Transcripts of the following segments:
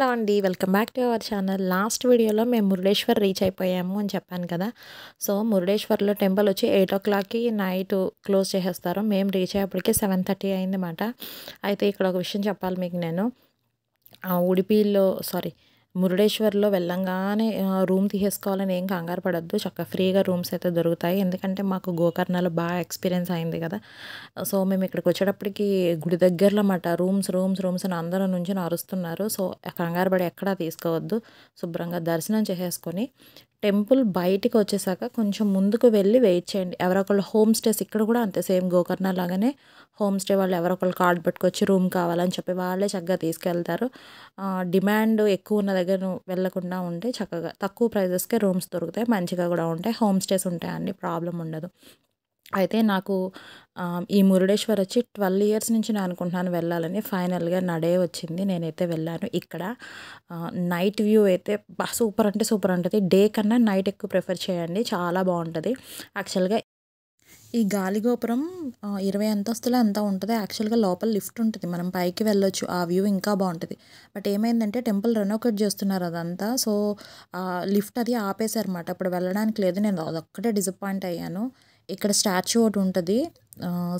Hello అండి. Welcome back to our channel. Last వీడియోలో మేము మురుడేశ్వర్ రీచ్ అయిపోయాము అని చెప్పాను కదా! సో, మురుడేశ్వర్‌లో టెంపుల్ వచ్చి 8:00కి నైట్ క్లోజ్ చేసేస్తారు. మేము రీచ్ అయ్యేప్పటికి 7:30 అయిందన్నమాట. అయితే ఇక్కడ ఒక విషయం చెప్పాలి మీకు నేను. ఉడిపిలో సారీ మురుడేశ్వర్‌లో వెళ్ళంగానే రూమ్ తీసేసుకోవాలని ఏం కంగారు పడొద్దు. చక్కగా ఫ్రీగా రూమ్స్ అయితే దొరుకుతాయి. ఎందుకంటే మాకు గోకర్ణలో బాగా ఎక్స్‌పీరియన్స్ అయింది కదా! సో, మేము ఇక్కడికి వచ్చేటప్పటికి గుడి దగ్గరలో మాట రూమ్స్ అని అందరూ నుంచొని అరుస్తున్నారు. సో, కంగారు పడి ఎక్కడా తీసుకోవద్దు. శుభ్రంగా దర్శనం చేసేసుకొని టెంపుల్ బయటికి వచ్చేసాక కొంచెం ముందుకు వెళ్ళి వెయిట్ చేయండి. ఎవరో ఒకళ్ళు హోమ్ స్టేస్ ఇక్కడ కూడా అంతే సేమ్ గోకర్ణ లాగానే హోమ్ స్టే వాళ్ళు ఎవరో ఒకళ్ళు కార్డ్ పట్టుకొచ్చి రూమ్ కావాలని చెప్పి వాళ్ళే చక్కగా తీసుకెళ్తారు. డిమాండ్ ఎక్కువ ఉన్న దగ్గర వెళ్ళకుండా ఉంటే చక్కగా తక్కువ ప్రైజెస్‌కే రూమ్స్ దొరుకుతాయి. మంచిగా కూడా ఉంటాయి. హోమ్ స్టేస్ ఉంటాయి అన్ని ప్రాబ్లమ్ ఉండదు. అయితే నాకు ఈ మురుడేశ్వర్ వచ్చి 12 ఇయర్స్ నుంచి నేను అనుకుంటున్నాను వెళ్ళాలని. ఫైనల్‌గా నా డే వచ్చింది. నేనైతే వెళ్ళాను. ఇక్కడ నైట్ వ్యూ అయితే సూపర్ అంటే సూపర్ ఉంటది. డే కన్నా నైట్ ఎక్కువ ప్రిఫర్ చేయండి. చాలా బావుంటది. యాక్చువల్‌గా ఈ గాలిగోపురం 20 అంతస్తులో ఎంతో ఉంటది. యాక్చువల్‌గా లోపల లిఫ్ట్ ఉంటది. మనం పైకి వెళ్ళొచ్చు. ఆ వ్యూ ఇంకా బావుంటది. బట్ ఏమైందంటే టెంపుల్ రెనోవేట్ చేస్తున్నారు అదంతా. సో, లిఫ్ట్ అది ఆపేశారన్నమాట. ఇప్పుడు వెళ్ళడానికి లేదు. నేను అదొక్కటే డిసప్పాయింట్ అయ్యాను. ఇక్కడ స్టాచ్యూ ఒకటి ఉంటది.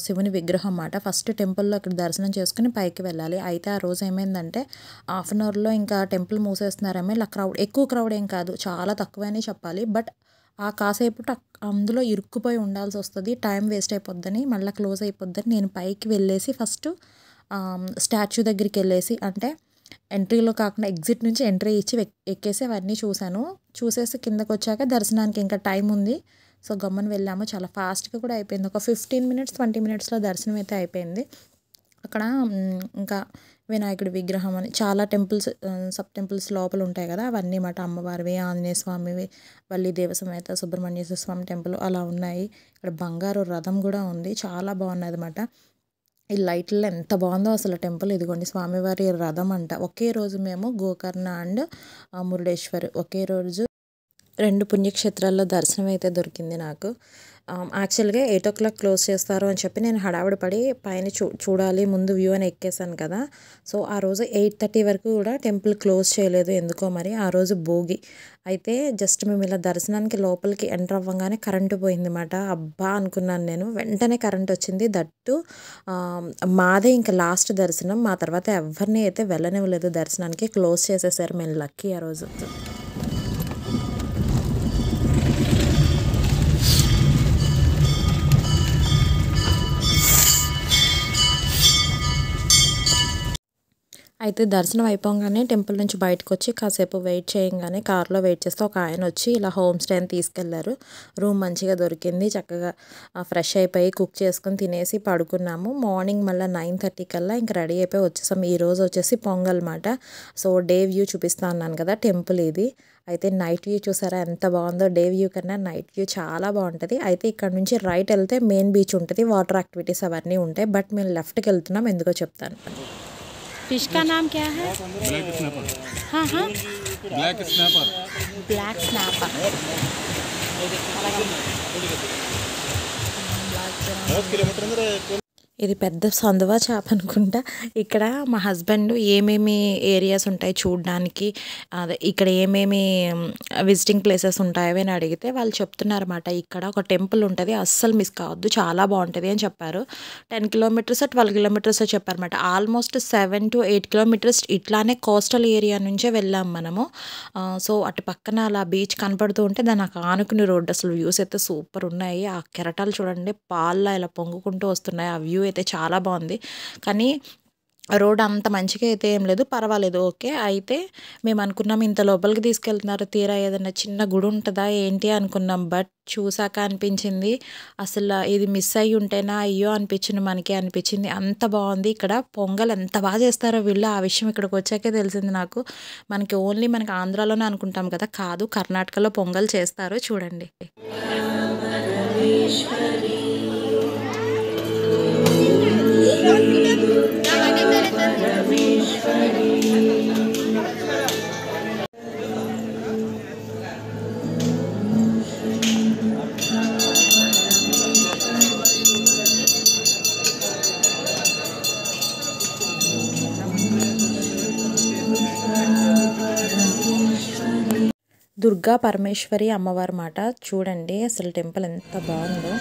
శివుని విగ్రహం మాట. ఫస్ట్ టెంపుల్‌లో ఇక్కడ దర్శనం చేసుకొని పైకి వెళ్ళాలి. అయితే ఆ రోజు ఏమైందంటే హాఫ్ అన్ అవర్‌లో ఇంకా టెంపుల్ మూసేస్తున్నారేమో ఇలా ఎక్కువ క్రౌడ్ ఏం కాదు. చాలా తక్కువే అని చెప్పాలి. బట్ ఆ కాసేపు అందులో ఇరుక్కుపోయి ఉండాల్సొస్తది. టైం వేస్ట్ అయిపోద్దని మళ్ళా క్లోజ్ అయిపోద్దని నేను పైకి వెళ్ళేసి ఫస్ట్ స్టాచ్యూ దగ్గరికెళ్ళేసి అంటే ఎంట్రీలో కాకుండా ఎగ్జిట్ నుంచి ఎంట్రీ ఇచ్చి ఎక్కేసి అవన్నీ చూశాను. చూసేసి కిందకొచ్చాక దర్శనానికి ఇంకా టైం ఉంది. సో, గమ్మున వెళ్ళాము. చాలా ఫాస్ట్‌గా కూడా అయిపోయింది. ఒక 15 మినిట్స్, 20 మినిట్స్‌లో దర్శనం అయితే అయిపోయింది. అక్కడ ఇంకా వినాయకుడి విగ్రహం అని చాలా టెంపుల్స్ సబ్ టెంపుల్స్ లోపల ఉంటాయి కదా! అవన్నీ మాట అమ్మవారివి, ఆంజనేయ స్వామివి, వల్లి దేవసమేత సుబ్రహ్మణ్యేశ్వర స్వామి టెంపుల్ అలా ఉన్నాయి. ఇక్కడ బంగారు రథం కూడా ఉంది. చాలా బాగున్నదన్నమాట. ఈ లైట్‌లో ఎంత బాగుందో అసలు టెంపుల్. ఇదిగోండి స్వామివారి రథం అంట. ఒకే రోజు మేము గోకర్ణ అండ్ మురుడేశ్వర్ ఒకే రోజు 2 పుణ్యక్షేత్రాల్లో దర్శనం అయితే దొరికింది నాకు. యాక్చువల్‌గా 8:00 క్లోజ్ చేస్తారు అని చెప్పి నేను హడావిడి పడి పైన చూడాలి ముందు వ్యూ అని ఎక్కేసాను కదా! సో, ఆ రోజు 8:30 వరకు కూడా టెంపుల్ క్లోజ్ చేయలేదు ఎందుకో మరి. ఆ రోజు భోగి. అయితే జస్ట్ మేము ఇలా దర్శనానికి లోపలికి ఎంటర్ అవ్వంగానే కరెంటు పోయిందన్నమాట. అబ్బా! అనుకున్నాను నేను. వెంటనే కరెంట్ వచ్చింది. దట్టు మాదే ఇంకా లాస్ట్ దర్శనం. మా తర్వాత ఎవరిని అయితే వెళ్ళనివ్వలేదు దర్శనానికి. క్లోజ్ చేసేసారు. మేము లక్కీ ఆ రోజు. అయితే దర్శనం అయిపోగానే టెంపుల్ నుంచి బయటకొచ్చి కాసేపు వెయిట్ చేయంగానే కార్‌లో వెయిట్ చేస్తే ఒక ఆయన వచ్చి ఇలా హోమ్ స్టే అని తీసుకెళ్లారు. రూమ్ మంచిగా దొరికింది. చక్కగా ఫ్రెష్ అయిపోయి కుక్ చేసుకొని తినేసి పడుకున్నాము. మార్నింగ్ మళ్ళీ 9:30 కల్లా ఇంక రెడీ అయిపోయి వచ్చేసాం. ఈరోజు వచ్చేసి పొంగల్ మాట. సో, డే వ్యూ చూపిస్తా అన్నాను కదా! టెంపుల్ ఇది. అయితే నైట్ వ్యూ చూసారా ఎంత బాగుందో. డే వ్యూ కన్నా నైట్ వ్యూ చాలా బాగుంటది. అయితే ఇక్కడ నుంచి రైట్ వెళ్తే మెయిన్ బీచ్ ఉంటది. వాటర్ యాక్టివిటీస్ అవన్నీ ఉంటాయి. బట్ మేము లెఫ్ట్‌కి వెళ్తున్నాం. ఎందుకో చెప్తాను. फिश का नाम क्या है? Black snapper. हाँ हाँ black snapper. Black snapper. 10 kilometre ಅಂದ್ರೆ ఇది పెద్ద సందువా చేప అనుకుంటా. ఇక్కడ మా హస్బెండ్ ఏమేమి ఏరియాస్ ఉంటాయి చూడడానికి, అదే ఇక్కడ ఏమేమి విజిటింగ్ ప్లేసెస్ ఉంటాయో అని అడిగితే వాళ్ళు చెప్తున్నారన్నమాట. ఇక్కడ ఒక టెంపుల్ ఉంటుంది, అస్సలు మిస్ కావద్దు, చాలా బాగుంటుంది అని చెప్పారు. 10 కిలోమీటర్స్ 12 కిలోమీటర్స్ చెప్పారన్నమాట. ఆల్మోస్ట్ 7 to 8 కిలోమీటర్స్ ఇట్లానే కోస్టల్ ఏరియా నుంచే వెళ్ళాం మనము. సో, అటు పక్కన అలా బీచ్ కనపడుతూ ఉంటే దానికి ఆనుకుని రోడ్డు అసలు వ్యూస్ అయితే సూపర్ ఉన్నాయి. ఆ కెరటాలు చూడండి పాల్లా ఇలా పొంగుకుంటూ వస్తున్నాయి. ఆ వ్యూ అయితే చాలా బాగుంది. కానీ రోడ్ అంత మంచిగా అయితే ఏం లేదు. పర్వాలేదు ఓకే. అయితే మేము అనుకున్నాం ఇంత లోపలికి తీసుకెళ్తున్నారు, తీరా ఏదైనా చిన్న గుడి ఉంటుందా ఏంటి అనుకున్నాం. బట్ చూసాక అనిపించింది అసలు ఇది మిస్ అయ్యి ఉంటేనా అయ్యో అనిపించింది. మనకి అనిపించింది అంత బాగుంది. ఇక్కడ పొంగల్ ఎంత బాగా చేస్తారో వీళ్ళు, ఆ విషయం ఇక్కడికి వచ్చాకే తెలిసింది నాకు. మనకి ఆంధ్రాలోనే అనుకుంటాం కదా, కాదు కర్ణాటకలో పొంగల్ చేస్తారు చూడండి. దుర్గా పరమేశ్వరి అమ్మవారి మాట చూడండి, అసలు టెంపుల్ ఎంత బాగుందో.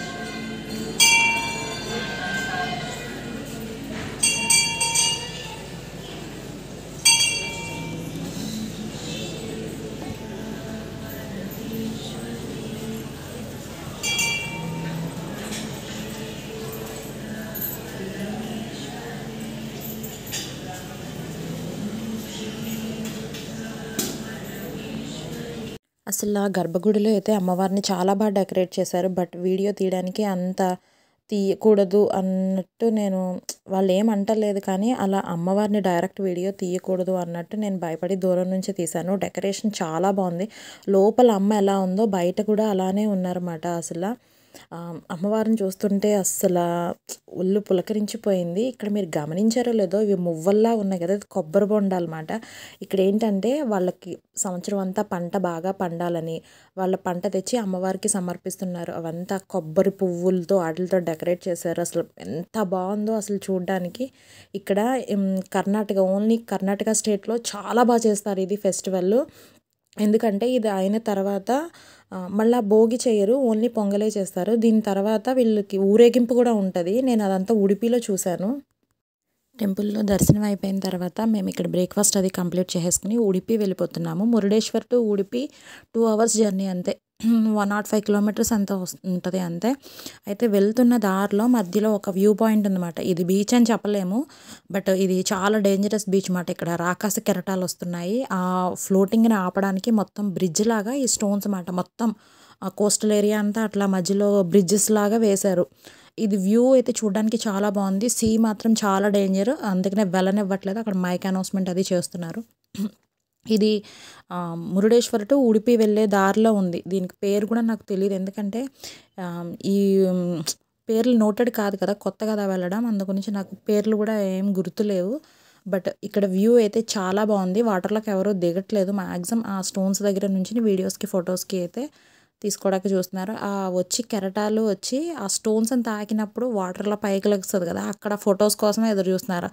అసలు ఆ గర్భగుడిలో అయితే అమ్మవారిని చాలా బాగా డెకరేట్ చేశారు. బట్ వీడియో తీయడానికి అంత తీయకూడదు అన్నట్టు నేను, వాళ్ళు ఏమంటలేదు కానీ అలా అమ్మవారిని డైరెక్ట్ వీడియో తీయకూడదు అన్నట్టు నేను భయపడి దూరం నుంచి తీశాను. డెకరేషన్ చాలా బాగుంది. లోపల అమ్మ ఎలా ఉందో బయట కూడా అలానే ఉన్నారన్నమాట. అసలు అమ్మవారిని చూస్తుంటే అస్సలు ఒళ్ళు పులకరించిపోయింది. ఇక్కడ మీరు గమనించారో లేదో, ఇవి మువ్వల్లా ఉన్నాయి కదా, ఇది కొబ్బరి బొండాలన్నమాట. ఇక్కడ ఏంటంటే వాళ్ళకి సంవత్సరం అంతా పంట బాగా పండాలని వాళ్ళ పంట తెచ్చి అమ్మవారికి సమర్పిస్తున్నారు. అవంతా కొబ్బరి పువ్వులతో వాటితో డెకరేట్ చేశారు. అసలు ఎంత బాగుందో అసలు చూడడానికి. ఇక్కడ కర్ణాటక, ఓన్లీ కర్ణాటక స్టేట్లో చాలా బాగా చేస్తారు ఇది ఫెస్టివల్. ఎందుకంటే ఇది అయిన తర్వాత మళ్ళీ భోగి చేయరు, ఓన్లీ పొంగలే చేస్తారు. దీని తర్వాత వీళ్ళకి ఊరేగింపు కూడా ఉంటుంది. నేను అదంతా ఉడిపిలో చూశాను. టెంపుల్లో దర్శనం అయిపోయిన తర్వాత మేము ఇక్కడ బ్రేక్ఫాస్ట్ అది కంప్లీట్ చేసేసుకుని ఉడిపి వెళ్ళిపోతున్నాము. Murudeshwar to Udupi 2 hours journey అంతే. 105 kilometers అంత ఉంటుంది అంతే. అయితే వెళ్తున్న దారిలో మధ్యలో ఒక వ్యూ పాయింట్ ఉందన్నమాట. ఇది బీచ్ అని చెప్పలేము, బట్ ఇది చాలా డేంజరస్ బీచ్ అన్నమాట. ఇక్కడ రాకాసి కెరటాలు వస్తున్నాయి. ఆ ఫ్లోటింగ్ని ఆపడానికి మొత్తం బ్రిడ్జ్ లాగా ఈ స్టోన్స్ అన్నమాట. మొత్తం కోస్టల్ ఏరియా అంతా అట్లా మధ్యలో బ్రిడ్జెస్ లాగా వేశారు. ఇది వ్యూ అయితే చూడడానికి చాలా బాగుంది. సీ మాత్రం చాలా డేంజర్, అందుకనే వెళ్ళనివ్వట్లేదు. అక్కడ మైక్ అనౌన్స్మెంట్ అది చేస్తున్నారు. ఇది మురుడేశ్వర్ టు ఉడిపి వెళ్ళే దారిలో ఉంది. దీనికి పేరు కూడా నాకు తెలియదు, ఎందుకంటే ఈ పేర్లు నోటెడ్ కాదు కదా, కొత్త కదా వెళ్ళడం, అందుగురించి నాకు పేర్లు కూడా ఏం గుర్తులేవు. బట్ ఇక్కడ వ్యూ అయితే చాలా బాగుంది. వాటర్లోకి ఎవరో దిగట్లేదు, మ్యాక్సిమం ఆ స్టోన్స్ దగ్గర నుంచి వీడియోస్కి ఫొటోస్కి అయితే తీసుకోవడానికి చూస్తున్నారు. వచ్చి కెరటాలు వచ్చి ఆ స్టోన్స్ అని తాకినప్పుడు వాటర్లో పైకి లెగుస్తుంది కదా, అక్కడ ఫొటోస్ కోసమే ఎదురు చూస్తున్నారు.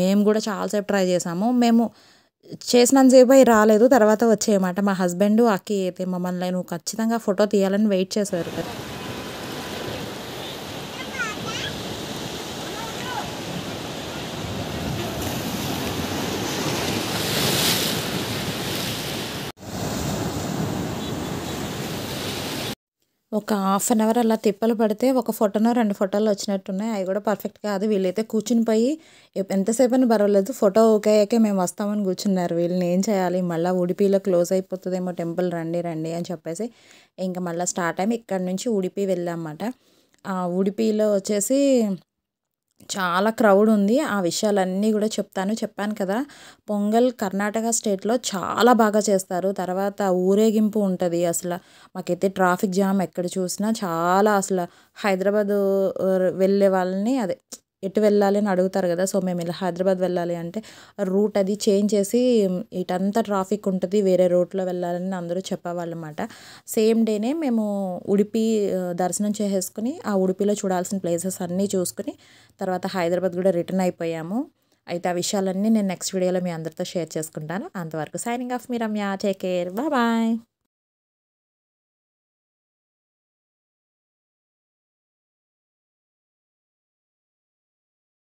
మేము కూడా చాలాసేపు ట్రై చేసాము. మేము చేసినంతసేపు అవి రాలేదు, తర్వాత వచ్చేయమాట. మా హస్బెండ్ అక్కి అయితే మమ్మల్ని నువ్వు ఖచ్చితంగా ఫోటో తీయాలని వెయిట్ చేశారు. ఒక 1/2 hour అలా తిప్పలు పడితే ఒక ఫోటోనో 2 ఫోటోలు వచ్చినట్టున్నాయి. అవి కూడా పర్ఫెక్ట్ కాదు. వీళ్ళైతే కూర్చుని పోయి ఎంతసేపు అని పర్వాలేదు, ఫోటో ఓకే అయ్యాకే మేము వస్తామని కూర్చున్నారు. వీళ్ళని ఏం చేయాలి, మళ్ళీ ఉడిపిలో క్లోజ్ అయిపోతుందేమో టెంపుల్, రండి రండి అని చెప్పేసి ఇంకా మళ్ళీ స్టార్ట్ అయ్యి ఇక్కడ నుంచి ఉడిపి వెళ్ళామన్నమాట. ఉడిపిలో వచ్చేసి చాలా క్రౌడ్ ఉంది. ఆ విషయాలన్నీ కూడా చెప్పాను కదా. పొంగల్ కర్ణాటక స్టేట్లో చాలా బాగా చేస్తారు. తర్వాత ఊరేగింపు ఉంటుంది. అసలు మాకైతే ట్రాఫిక్ జామ్ ఎక్కడ చూసినా చాలా. అసలు హైదరాబాద్ వెళ్ళే వాళ్ళని అదే ఎటు వెళ్ళాలి అని అడుగుతారు కదా. సో మేము ఇలా హైదరాబాద్ వెళ్ళాలి అంటే రూట్ అది చేంజ్ చేసి ఇటంతా ట్రాఫిక్ ఉంటుంది, వేరే రూట్లో వెళ్ళాలని అందరూ చెప్పేవాళ్ళు అన్నమాట. సేమ్ డేనే మేము ఉడిపి దర్శనం చేసేసుకుని ఆ ఉడిపిలో చూడాల్సిన ప్లేసెస్ అన్నీ చూసుకుని తర్వాత హైదరాబాద్ కూడా రిటర్న్ అయిపోయాము. అయితే ఆ విషయాలన్నీ నేను నెక్స్ట్ వీడియోలో మీ అందరితో షేర్ చేసుకుంటాను. అంతవరకు సైనింగ్ ఆఫ్ మీ రమ్య. Take care, bye.